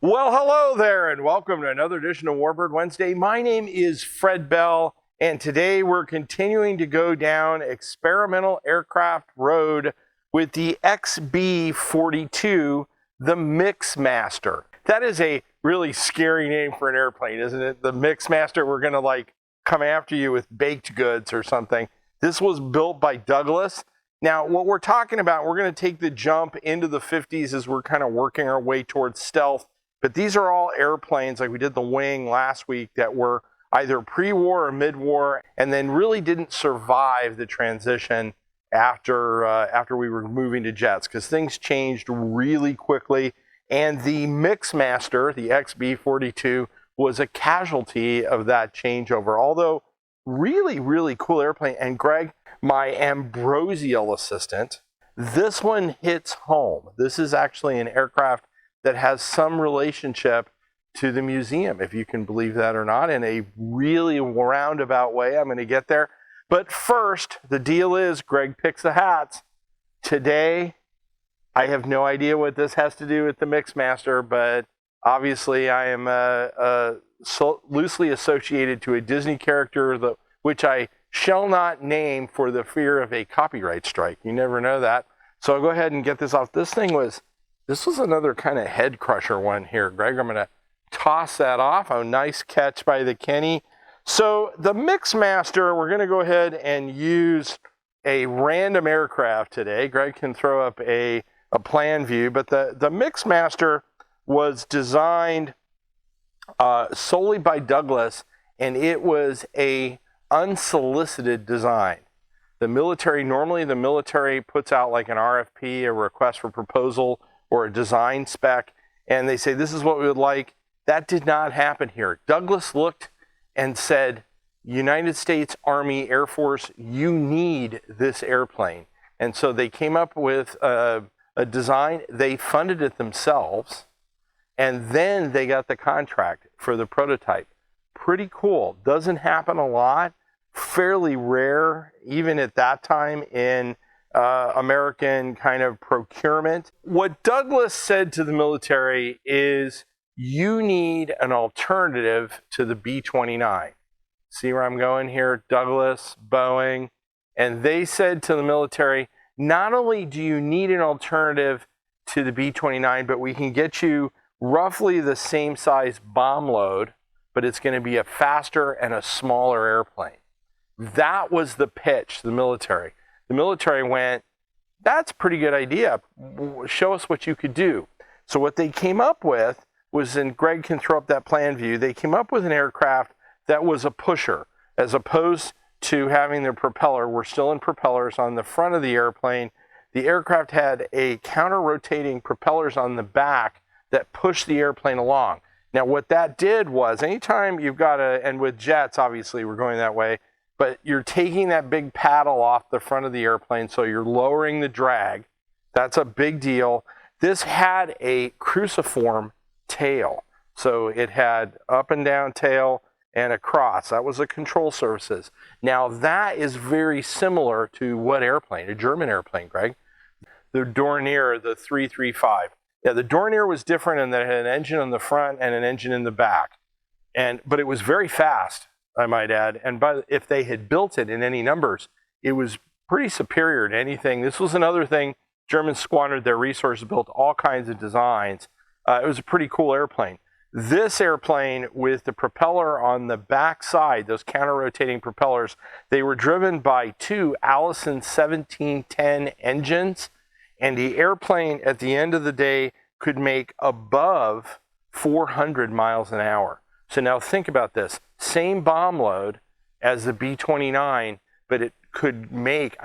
Well, hello there, and welcome to another edition of Warbird Wednesday. My name is Fred Bell, and today we're continuing to go down experimental aircraft road with the XB-42, the Mixmaster. That is a really scary name for an airplane, isn't it? The Mixmaster, we're gonna like come after you with baked goods or something. This was built by Douglas. Now, what we're talking about, we're gonna take the jump into the 50s as we're kind of working our way towards stealth. But these are all airplanes, like we did the Wing last week, that were either pre-war or mid-war, and then really didn't survive the transition after we were moving to jets, because things changed really quickly. And the Mixmaster, the XB-42, was a casualty of that changeover. Although, really, really cool airplane. And Greg, my ambrosial assistant, this one hits home. This is actually an aircraft that has some relationship to the museum, if you can believe that or not, in a really roundabout way. I'm going to get there. But first, the deal is Greg picks the hats. Today, I have no idea what this has to do with the Mixmaster, but obviously I am so loosely associated to a Disney character, which I shall not name for the fear of a copyright strike. You never know that. So I'll go ahead and get this off. This was another kind of head crusher one here, Greg. I'm going to toss that off. Oh, nice catch by the Kenny. So the Mixmaster, we're going to go ahead and use a random aircraft today. Greg can throw up a plan view, but the Mixmaster was designed solely by Douglas, and it was a unsolicited design. Normally the military puts out like an RFP, a request for proposal, or a design spec, and they say, this is what we would like. That did not happen here. Douglas looked and said, United States Army Air Force, you need this airplane. And so they came up with a design. They funded it themselves, and then they got the contract for the prototype. Pretty cool. Doesn't happen a lot. Fairly rare, even at that time in American kind of procurement. What Douglas said to the military is, you need an alternative to the B-29. See where I'm going here? Douglas, Boeing. And they said to the military, not only do you need an alternative to the B-29, but we can get you roughly the same size bomb load, but it's going to be a faster and a smaller airplane. That was the pitch to the military. The military went, that's a pretty good idea. Show us what you could do. So what they came up with was, and Greg can throw up that plan view, they came up with an aircraft that was a pusher, as opposed to having the propeller. We're still in propellers on the front of the airplane. The aircraft had a counter-rotating propellers on the back that pushed the airplane along. Now what that did was, anytime you've got and with jets, obviously we're going that way, but you're taking that big paddle off the front of the airplane, so you're lowering the drag. That's a big deal. This had a cruciform tail. So it had up and down tail and a cross. That was the control surfaces. Now that is very similar to what airplane? A German airplane, Greg. The Dornier, the 335. Yeah, the Dornier was different in that it had an engine on the front and an engine in the back. But it was very fast, I might add, and if they had built it in any numbers, it was pretty superior to anything. This was another thing. Germans squandered their resources, built all kinds of designs. It was a pretty cool airplane. This airplane, with the propeller on the back side, those counter-rotating propellers, they were driven by two Allison 1710 engines, and the airplane at the end of the day could make above 400 miles an hour. So now think about this. Same bomb load as the B-29, but it could make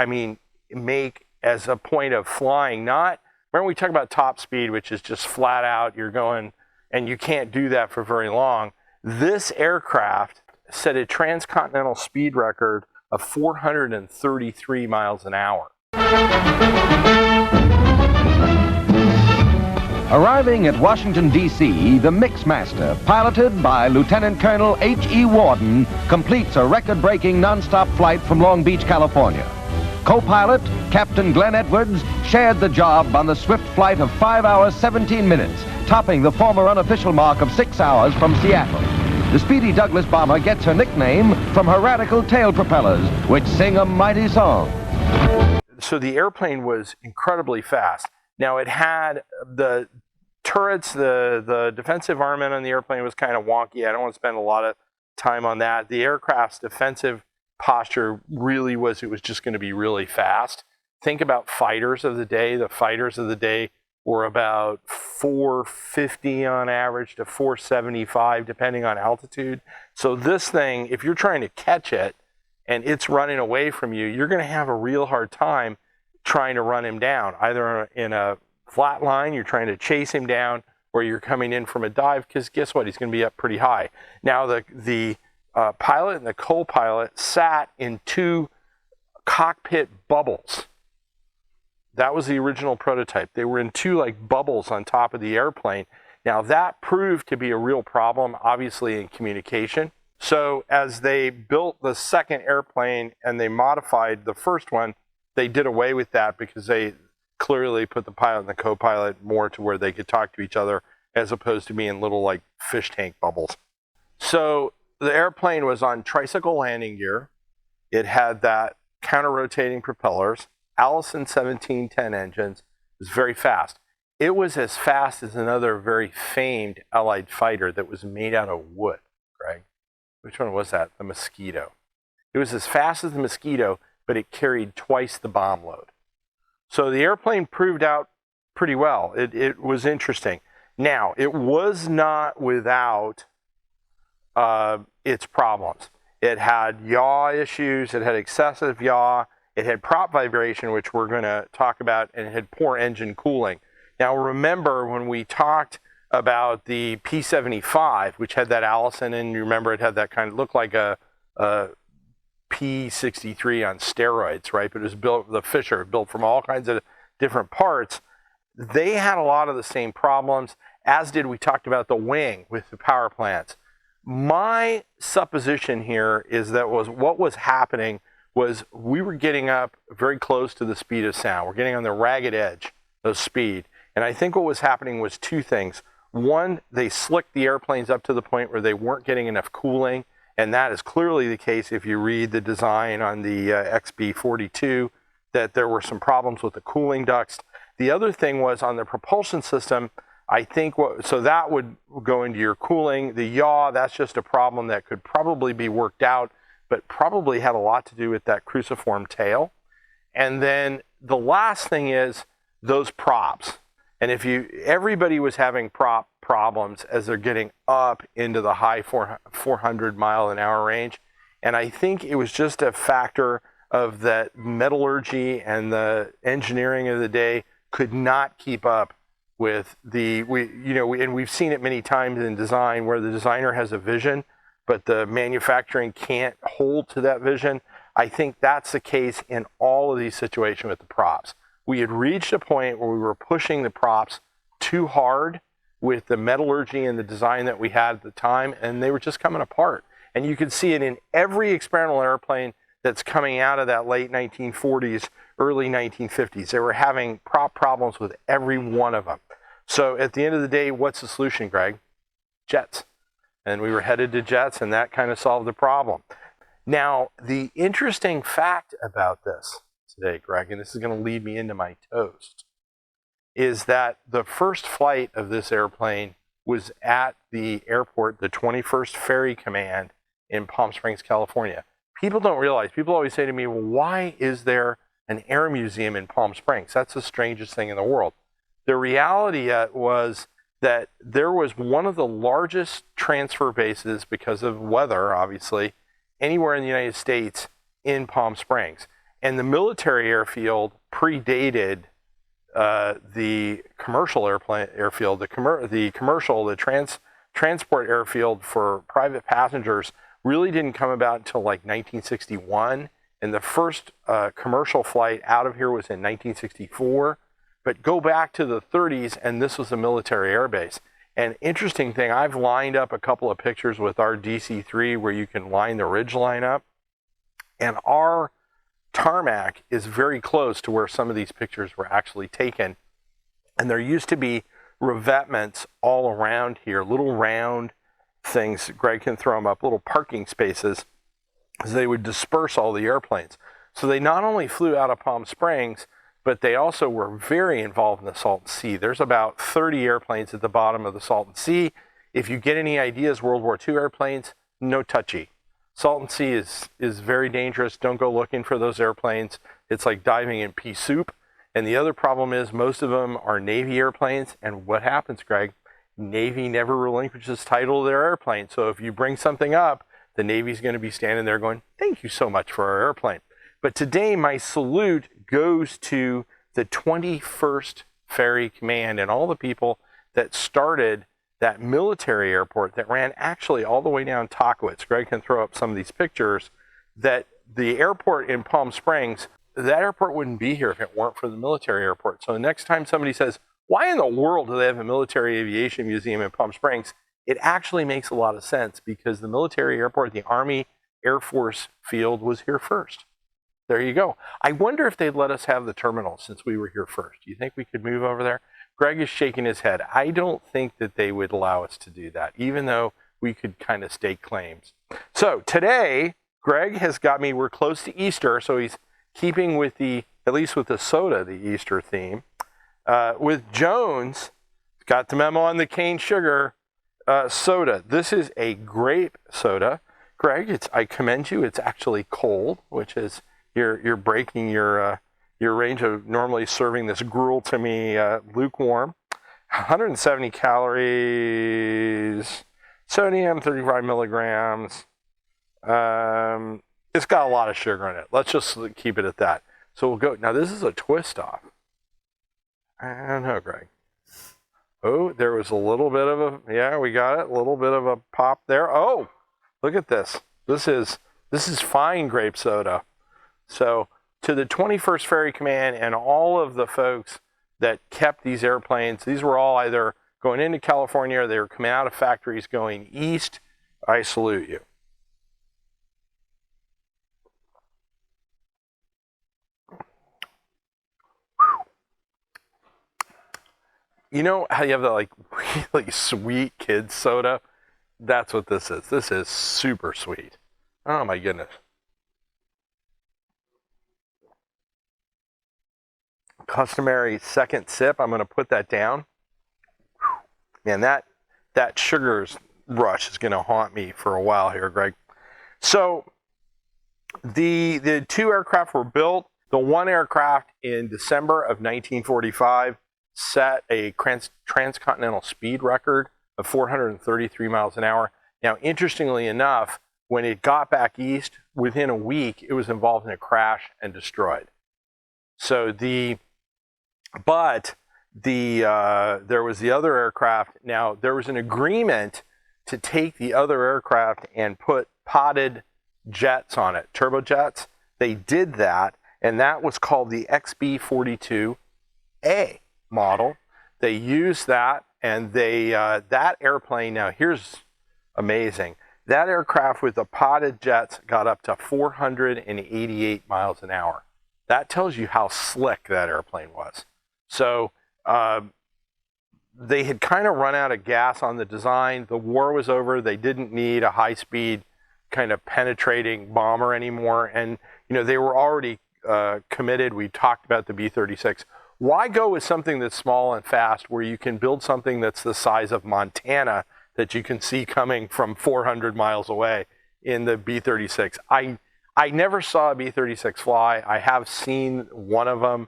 as a point of flying, not, remember we talk about top speed, which is just flat out, you're going, and you can't do that for very long. This aircraft set a transcontinental speed record of 433 miles an hour. Arriving at Washington, D.C., the Mixmaster, piloted by Lieutenant Colonel H.E. Warden, completes a record-breaking non-stop flight from Long Beach, California. Co-pilot, Captain Glenn Edwards, shared the job on the swift flight of 5 hours, 17 minutes, topping the former unofficial mark of 6 hours from Seattle. The Speedy Douglas bomber gets her nickname from her radical tail propellers, which sing a mighty song. So the airplane was incredibly fast. Now it had the turrets, the defensive armament on the airplane was kind of wonky. I don't want to spend a lot of time on that. The aircraft's defensive posture really was, it was just going to be really fast. Think about fighters of the day. The fighters of the day were about 450 on average to 475 depending on altitude. So this thing, if you're trying to catch it and it's running away from you, you're going to have a real hard time trying to run him down, either in a flat line, you're trying to chase him down, or you're coming in from a dive, because guess what? He's going to be up pretty high. Now, the pilot and the co-pilot sat in 2 cockpit bubbles. That was the original prototype. They were in 2 like bubbles on top of the airplane. Now, that proved to be a real problem, obviously, in communication. So as they built the second airplane and they modified the first one, they did away with that because they clearly put the pilot and the co-pilot more to where they could talk to each other as opposed to being little like fish tank bubbles. So the airplane was on tricycle landing gear. It had that counter-rotating propellers, Allison 1710 engines. It was very fast. It was as fast as another very famed Allied fighter that was made out of wood, Greg. Which one was that? The Mosquito. It was as fast as the Mosquito, but it carried twice the bomb load. So the airplane proved out pretty well. It was interesting. Now, it was not without its problems. It had yaw issues. It had excessive yaw. It had prop vibration, which we're going to talk about, and it had poor engine cooling. Now, remember when we talked about the P-75, which had that Allison, and you remember it had that kind of, looked like a P-63 on steroids, right? But it was built, the Fisher, built from all kinds of different parts. They had a lot of the same problems, as did we talked about the wing with the power plants. My supposition here is that what was happening was we were getting up very close to the speed of sound. We're getting on the ragged edge of speed. And I think what was happening was 2 things. One, they slicked the airplanes up to the point where they weren't getting enough cooling. And that is clearly the case if you read the design on the XB-42, that there were some problems with the cooling ducts. The other thing was on the propulsion system, I think, so that would go into your cooling. The yaw, that's just a problem that could probably be worked out, but probably had a lot to do with that cruciform tail. And then the last thing is those props. And everybody was having prop problems as they're getting up into the high 400 mile an hour range. And I think it was just a factor of that metallurgy and the engineering of the day could not keep up with and we've seen it many times in design where the designer has a vision, but the manufacturing can't hold to that vision. I think that's the case in all of these situations with the props. We had reached a point where we were pushing the props too hard with the metallurgy and the design that we had at the time, and they were just coming apart. And you could see it in every experimental airplane that's coming out of that late 1940s, early 1950s. They were having prop problems with every one of them. So at the end of the day, what's the solution, Greg? Jets. And we were headed to jets, and that kind of solved the problem. Now, the interesting fact about this today, Greg, and this is going to lead me into my toast, is that the first flight of this airplane was at the airport, the 21st Ferry Command in Palm Springs, California. People don't realize, people always say to me, well, why is there an air museum in Palm Springs? That's the strangest thing in the world. The reality was that there was one of the largest transfer bases, because of weather, obviously, anywhere in the United States in Palm Springs. And the military airfield predated the commercial airfield. The transport airfield for private passengers really didn't come about until like 1961. And the first commercial flight out of here was in 1964. But go back to the 30s, and this was a military airbase. And interesting thing, I've lined up a couple of pictures with our DC-3 where you can line the ridge line up. And our tarmac is very close to where some of these pictures were actually taken. And there used to be revetments all around here, little round things, Greg can throw them up, little parking spaces, as they would disperse all the airplanes. So they not only flew out of Palm Springs, but they also were very involved in the Salton Sea. There's about 30 airplanes at the bottom of the Salton Sea. If you get any ideas, World War II airplanes, no touchy. Salton Sea is very dangerous. Don't go looking for those airplanes. It's like diving in pea soup. And the other problem is most of them are Navy airplanes. And what happens, Greg? Navy never relinquishes title to their airplane. So if you bring something up, the Navy's going to be standing there going, thank you so much for our airplane. But today my salute goes to the 21st Ferry Command and all the people that started that military airport that ran actually all the way down Tockwitz. Greg can throw up some of these pictures. That the airport in Palm Springs, that airport wouldn't be here if it weren't for the military airport. So the next time somebody says, why in the world do they have a military aviation museum in Palm Springs? It actually makes a lot of sense because the military airport, the Army Air Force field was here first. There you go. I wonder if they'd let us have the terminal since we were here first. Do you think we could move over there? Greg is shaking his head. I don't think that they would allow us to do that, even though we could kind of stake claims. So today, Greg has got me, we're close to Easter, so he's keeping with the, at least with the soda, the Easter theme. With Jones, got the memo on the cane sugar soda. This is a grape soda. Greg, I commend you. It's actually cold, which is, you're breaking your range of normally serving this gruel to me lukewarm. 170 calories, sodium 35 milligrams. It's got a lot of sugar in it. Let's just keep it at that. So we'll go. Now this is a twist off. I don't know, Greg. Oh, there was a little bit of a, yeah, we got it. A little bit of a pop there. Oh, look at this. This is fine grape soda. So to the 21st Ferry Command and all of the folks that kept these airplanes, these were all either going into California or they were coming out of factories going east. I salute you. You know how you have that like really sweet kid soda? That's what this is. This is super sweet. Oh my goodness. Customary second sip. I'm going to put that down. And that sugar's rush is going to haunt me for a while here, Greg. So the two aircraft were built. The one aircraft in December of 1945 set a transcontinental speed record of 433 miles an hour. Now, interestingly enough, when it got back east, within a week, it was involved in a crash and destroyed. So there was the other aircraft. Now, there was an agreement to take the other aircraft and put potted jets on it, turbojets. They did that, and that was called the XB-42A model. They used that, and that airplane, now here's amazing, that aircraft with the potted jets got up to 488 miles an hour. That tells you how slick that airplane was. So they had kind of run out of gas on the design. The war was over. They didn't need a high-speed kind of penetrating bomber anymore, and they were already committed. We talked about the B-36. Why go with something that's small and fast where you can build something that's the size of Montana that you can see coming from 400 miles away in the B-36? I never saw a B-36 fly. I have seen one of them.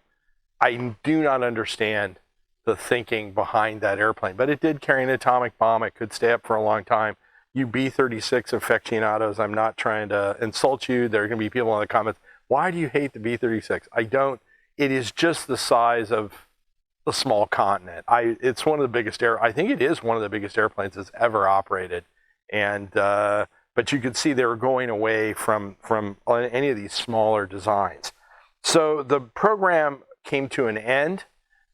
I do not understand the thinking behind that airplane, but it did carry an atomic bomb. It could stay up for a long time. You B-36 aficionados, I'm not trying to insult you. There are going to be people in the comments, why do you hate the B-36? I don't. It is just the size of a small continent. It's one of the biggest I think it is one of the biggest airplanes that's ever operated. And but you could see they were going away from any of these smaller designs. So the program came to an end.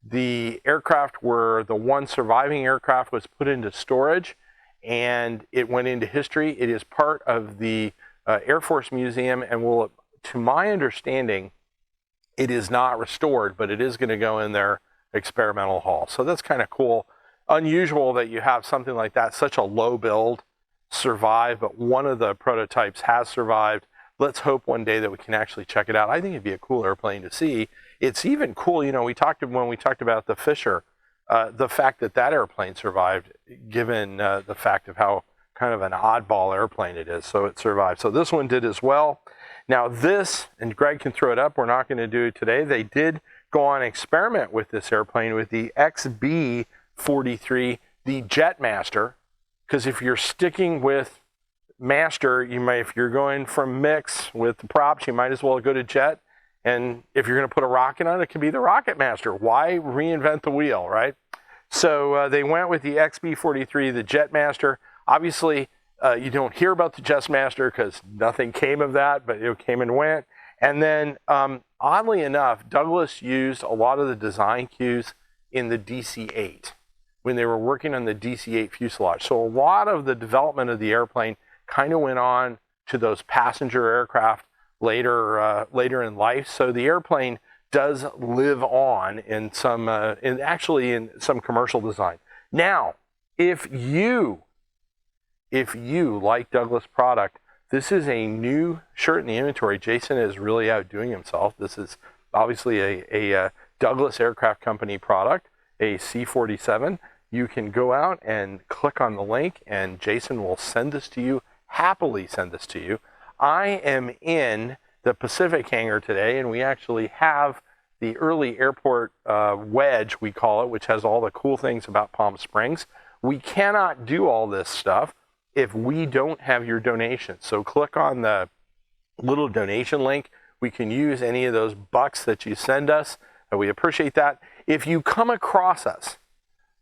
The aircraft the one surviving aircraft was put into storage, and it went into history. It is part of the Air Force Museum and will to my understanding, it is not restored, but it is going to go in their experimental hall. So that's kind of cool. Unusual that you have something like that, such a low build, survive, but one of the prototypes has survived. Let's hope one day that we can actually check it out. I think it'd be a cool airplane to see. It's even cool, you know, when we talked about the Fisher, the fact that that airplane survived, given the fact of how kind of an oddball airplane it is, so it survived. So this one did as well. Now this, and Greg can throw it up, we're not going to do it today. They did go on experiment with this airplane with the XB-43, the Jetmaster, because if you're sticking with Master, if you're going from mix with the props, you might as well go to Jet. And if you're going to put a rocket on it, it can be the Rocket Master. Why reinvent the wheel, right? So they went with the XB-43, the Jetmaster. Obviously, you don't hear about the Jetmaster because nothing came of that, but it came and went. And then, oddly enough, Douglas used a lot of the design cues in the DC-8 when they were working on the DC-8 fuselage. So a lot of the development of the airplane kind of went on to those passenger aircraft later in life. So the airplane does live on in some, in some commercial design. Now, if you like Douglas product, this is a new shirt in the inventory. Jason is really outdoing himself. This is obviously a Douglas Aircraft Company product, a C-47. You can go out and click on the link, and Jason will send this to you, happily send this to you. I am in the Pacific hangar today, and we actually have the early airport wedge, we call it, which has all the cool things about Palm Springs. We cannot do all this stuff if we don't have your donation. So click on the little donation link. We can use any of those bucks that you send us, and we appreciate that. If you come across us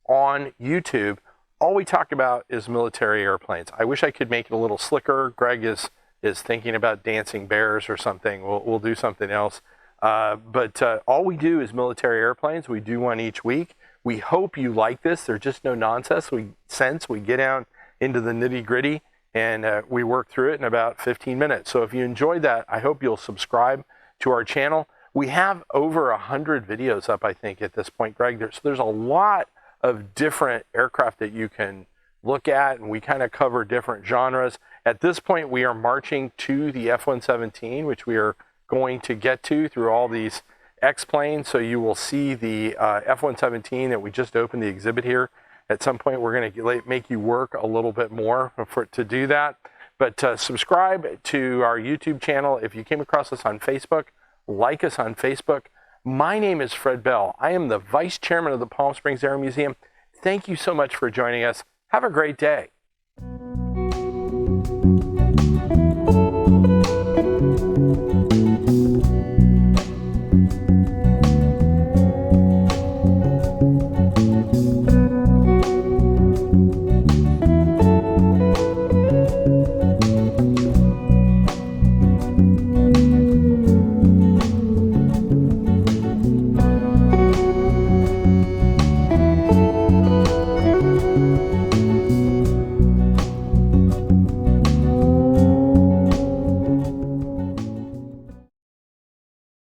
on YouTube, all we talk about is military airplanes. I wish I could make it a little slicker. Greg is thinking about dancing bears or something. We'll do something else. But all we do is military airplanes. We do one each week. We hope you like this. There's just no nonsense. We get down into the nitty gritty, and we work through it in about 15 minutes. So if you enjoyed that, I hope you'll subscribe to our channel. We have over 100 videos up, I think, at this point, Greg. There's a lot of different aircraft that you can look at, and we kind of cover different genres. At this point, we are marching to the F-117, which we are going to get to through all these X-planes. So you will see the F-117 that we just opened the exhibit here. At some point, we're going to make you work a little bit more to do that. But subscribe to our YouTube channel. If you came across us on Facebook, like us on Facebook. My name is Fred Bell. I am the Vice Chairman of the Palm Springs Air Museum. Thank you so much for joining us. Have a great day.